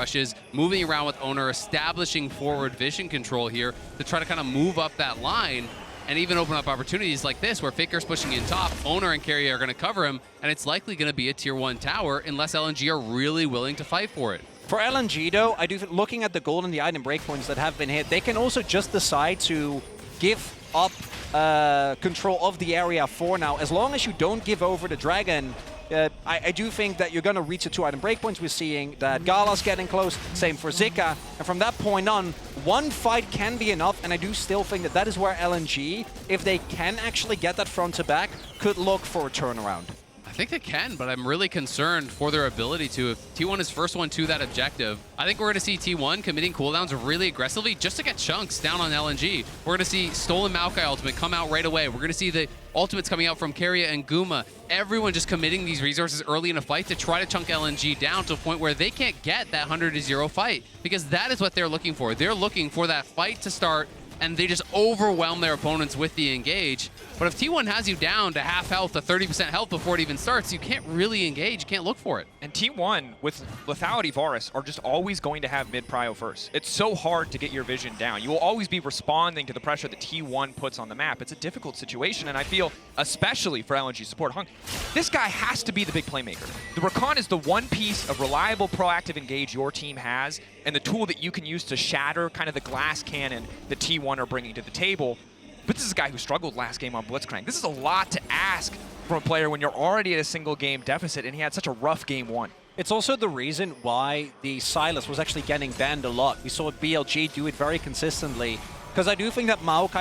rushes, moving around with Owner, establishing forward vision control here to try to kind of move up that line and even open up opportunities like this where Faker's pushing in top, Owner and Carry are going to cover him, and it's likely going to be a tier 1 tower unless LNG are really willing to fight for it. For LNG though, I do think looking at the gold and the item breakpoints that have been hit, they can also just decide to give up control of the area for now. As long as you don't give over the dragon, I do think that you're going to reach the 2 item breakpoints. We're seeing that Gala's getting close, same for Zika. And from that point on, one fight can be enough, and I do still think that that is where LNG, if they can actually get that front to back, could look for a turnaround. I think they can, but I'm really concerned for their ability to. If T1 is first one to that objective, I think we're going to see T1 committing cooldowns really aggressively just to get chunks down on LNG. We're going to see Stolen Maokai ultimate come out right away. We're going to see the ultimates coming out from Keria and Guma. Everyone just committing these resources early in a fight to try to chunk LNG down to a point where they can't get that 100-0 fight, because that is what they're looking for. They're looking for that fight to start, and they just overwhelm their opponents with the engage. But if T1 has you down to half health, to 30% health before it even starts, you can't really engage, you can't look for it. And T1, with lethality Varus, are just always going to have mid-prio first. It's so hard to get your vision down. You will always be responding to the pressure that T1 puts on the map. It's a difficult situation, and I feel, especially for LNG support, Hung, this guy has to be the big playmaker. The Rakan is the one piece of reliable, proactive engage your team has, and the tool that you can use to shatter kind of the glass cannon that T1 are bringing to the table. But this is a guy who struggled last game on Blitzcrank. This is a lot to ask from a player when you're already at a single game deficit, and he had such a rough game 1. It's also the reason why the Sylas was actually getting banned a lot. We saw BLG do it very consistently, because I do think that Maokai